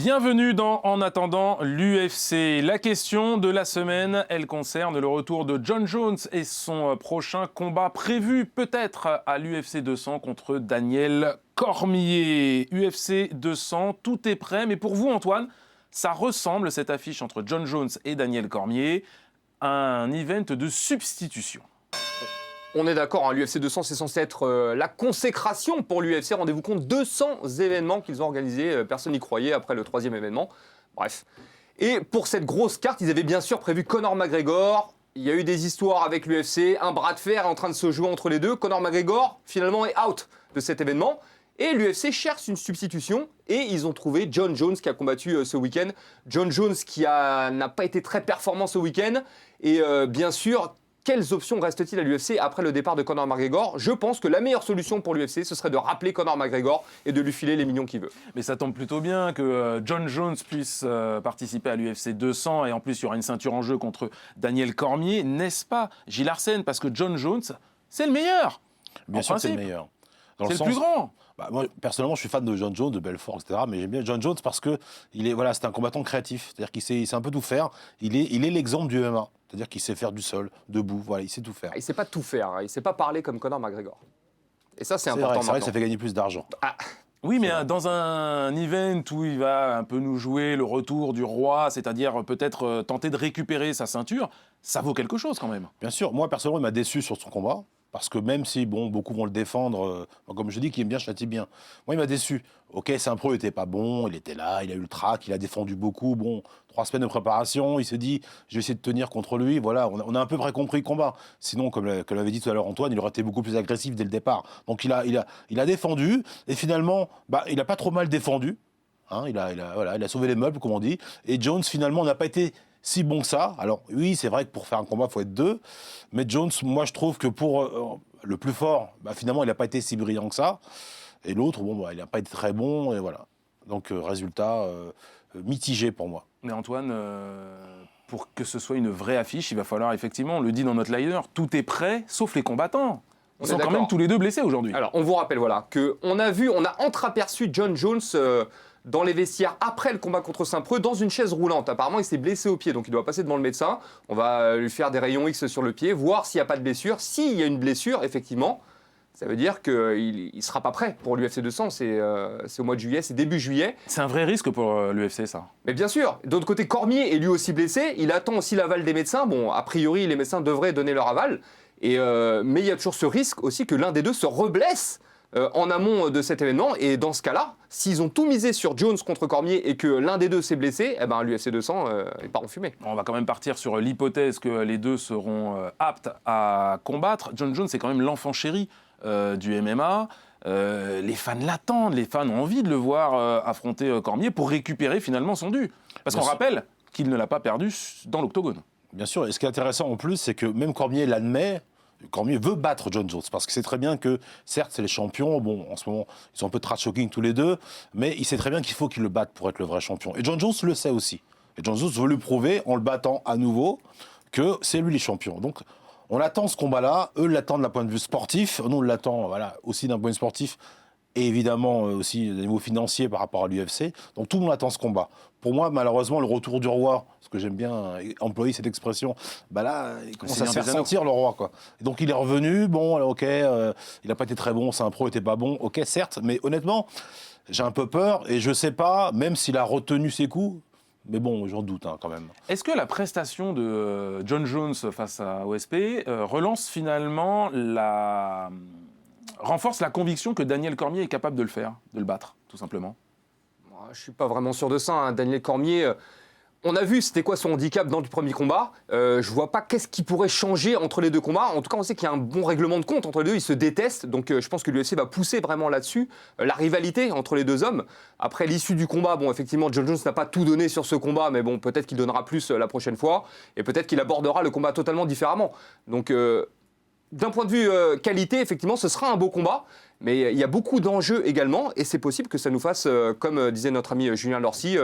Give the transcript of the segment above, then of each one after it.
Bienvenue dans En attendant l'UFC. La question de la semaine, elle concerne le retour de Jon Jones et son prochain combat prévu peut-être à l'UFC 200 contre Daniel Cormier. UFC 200, tout est prêt, mais pour vous Antoine, ça ressemble cette affiche entre Jon Jones et Daniel Cormier à un event de substitution. On est d'accord, l'UFC 200, c'est censé être la consécration pour l'UFC. Rendez-vous compte, 200 événements qu'ils ont organisés. Personne n'y croyait après le 3e événement. Bref. Et pour cette grosse carte, ils avaient bien sûr prévu Conor McGregor. Il y a eu des histoires avec l'UFC. Un bras de fer est en train de se jouer entre les deux. Conor McGregor, finalement, est out de cet événement. Et l'UFC cherche une substitution. Et ils ont trouvé Jon Jones qui a combattu ce week-end. Jon Jones qui n'a pas été très performant ce week-end. Et bien sûr... Quelles options restent-ils à l'UFC après le départ de Conor McGregor? Je pense que la meilleure solution pour l'UFC, ce serait de rappeler Conor McGregor et de lui filer les millions qu'il veut. Mais ça tombe plutôt bien que Jon Jones puisse participer à l'UFC 200 et en plus il y aura une ceinture en jeu contre Daniel Cormier, n'est-ce pas, Gilles Arsène? Parce que Jon Jones, c'est le meilleur. Bien sûr, c'est le meilleur. C'est le plus grand. Moi, personnellement, je suis fan de Jon Jones, de Belfort, etc. Mais j'aime bien Jon Jones parce que c'est un combattant créatif. C'est-à-dire qu'il sait un peu tout faire. Il est l'exemple du MMA. C'est-à-dire qu'il sait faire du sol, debout. Voilà, il sait tout faire. Il ne sait pas tout faire. Il ne sait pas parler comme Conor McGregor. Et ça, c'est important. C'est vrai que ça fait gagner plus d'argent. Oui, mais dans un event où il va un peu nous jouer le retour du roi, c'est-à-dire peut-être tenter de récupérer sa ceinture, ça vaut quelque chose quand même. Bien sûr. Moi, personnellement, il m'a déçu sur son combat. Parce que même si, beaucoup vont le défendre, comme je dis, qui aime bien, châtie bien. Moi, il m'a déçu. Ok, Saint-Pro n'était pas bon, il était là, il a eu le trac, il a défendu beaucoup. 3 semaines de préparation, il s'est dit, je vais essayer de tenir contre lui. Voilà, on a un peu près compris le combat. Sinon, comme l'avait dit tout à l'heure Antoine, il aurait été beaucoup plus agressif dès le départ. Donc, il a défendu, et finalement, il n'a pas trop mal défendu. Il a sauvé les meubles, comme on dit. Et Jones, finalement, n'a pas été si bon que ça. Alors oui, c'est vrai que pour faire un combat, il faut être deux. Mais Jones, moi, je trouve que pour le plus fort, finalement, il n'a pas été si brillant que ça. Et l'autre, il n'a pas été très bon. Et voilà. Donc, résultat mitigé pour moi. Mais Antoine, pour que ce soit une vraie affiche, il va falloir effectivement, on le dit dans notre liner, tout est prêt, sauf les combattants. Ils sont quand même tous les deux blessés aujourd'hui. Alors, on vous rappelle, qu'on a entreaperçu Jon Jones... dans les vestiaires après le combat contre Saint-Preux, dans une chaise roulante. Apparemment, il s'est blessé au pied, donc il doit passer devant le médecin. On va lui faire des rayons X sur le pied, voir s'il n'y a pas de blessure. S'il y a une blessure, effectivement, ça veut dire qu'il ne sera pas prêt pour l'UFC 200. C'est au mois de juillet, c'est début juillet. C'est un vrai risque pour l'UFC, ça. Mais bien sûr. D'autre côté, Cormier est lui aussi blessé. Il attend aussi l'aval des médecins. Bon, a priori, les médecins devraient donner leur aval. Mais il y a toujours ce risque aussi que l'un des deux se reblesse en amont de cet événement, et dans ce cas-là, s'ils ont tout misé sur Jones contre Cormier et que l'un des deux s'est blessé, l'UFC 200 il part en fumée. On va quand même partir sur l'hypothèse que les deux seront aptes à combattre. Jon Jones, c'est quand même l'enfant chéri du MMA. Les fans l'attendent, les fans ont envie de le voir affronter Cormier pour récupérer finalement son dû. Parce qu'on rappelle qu'il ne l'a pas perdu dans l'octogone. Bien sûr, et ce qui est intéressant en plus, c'est que même Cormier l'admet. Cormier veut battre Jon Jones, parce que c'est très bien que, certes, c'est les champions, en ce moment, ils sont un peu trash-talking tous les deux, mais il sait très bien qu'il faut qu'il le batte pour être le vrai champion. Et Jon Jones le sait aussi. Et Jon Jones veut lui prouver, en le battant à nouveau, que c'est lui les champions. Donc, on attend ce combat-là, eux l'attendent d'un point de vue sportif, nous on l'attend aussi d'un point de vue sportif, et évidemment aussi au niveau financier par rapport à l'UFC. Donc tout le monde attend ce combat. Pour moi, malheureusement, le retour du roi, parce que j'aime bien employer cette expression, il commence à se faire sentir le roi, quoi. Et donc il est revenu, il n'a pas été très bon, Saint-Pro n'était pas bon, ok, certes, mais honnêtement, j'ai un peu peur, et je ne sais pas, même s'il a retenu ses coups, mais j'en doute quand même. Est-ce que la prestation de Jon Jones face à OSP relance finalement renforce la conviction que Daniel Cormier est capable de le faire, de le battre, tout simplement? Je ne suis pas vraiment sûr de ça. Daniel Cormier, on a vu c'était quoi son handicap dans le premier combat. Je ne vois pas qu'est-ce qui pourrait changer entre les deux combats. En tout cas, on sait qu'il y a un bon règlement de compte entre les deux. Ils se détestent. Donc, je pense que l'UFC va pousser vraiment là-dessus. La rivalité entre les deux hommes. Après l'issue du combat, effectivement, Jon Jones n'a pas tout donné sur ce combat. Mais peut-être qu'il donnera plus la prochaine fois. Et peut-être qu'il abordera le combat totalement différemment. Donc... d'un point de vue qualité, effectivement, ce sera un beau combat, mais il y a beaucoup d'enjeux également, et c'est possible que ça nous fasse, comme disait notre ami Julien Lorcy,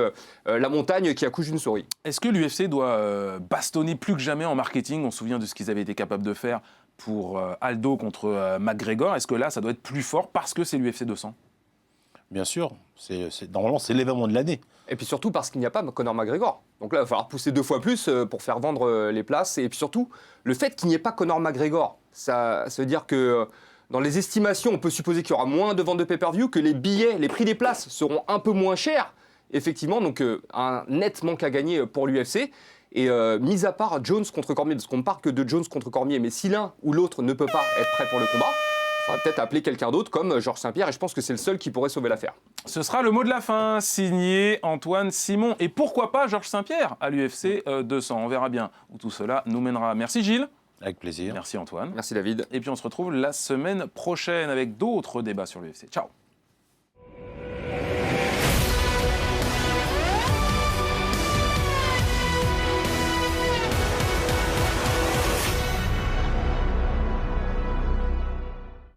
la montagne qui accouche d'une souris. Est-ce que l'UFC doit bastonner plus que jamais en marketing? On se souvient de ce qu'ils avaient été capables de faire pour Aldo contre McGregor. Est-ce que là, ça doit être plus fort parce que c'est l'UFC 200? Bien sûr, normalement c'est l'événement de l'année. Et puis surtout parce qu'il n'y a pas Conor McGregor. Donc là, il va falloir pousser 2 fois plus pour faire vendre les places. Et puis surtout, le fait qu'il n'y ait pas Conor McGregor, ça veut dire que dans les estimations, on peut supposer qu'il y aura moins de ventes de pay-per-view, que les billets, les prix des places seront un peu moins chers. Effectivement, donc un net manque à gagner pour l'UFC. Et mis à part Jones contre Cormier, parce qu'on ne parle que de Jones contre Cormier, mais si l'un ou l'autre ne peut pas être prêt pour le combat, il faudra peut-être appeler quelqu'un d'autre comme Georges Saint-Pierre, et je pense que c'est le seul qui pourrait sauver l'affaire. Ce sera le mot de la fin, signé Antoine Simon. Et pourquoi pas Georges Saint-Pierre à l'UFC 200. On verra bien où tout cela nous mènera. Merci Gilles. Avec plaisir. Merci Antoine. Merci David. Et puis on se retrouve la semaine prochaine avec d'autres débats sur l'UFC. Ciao.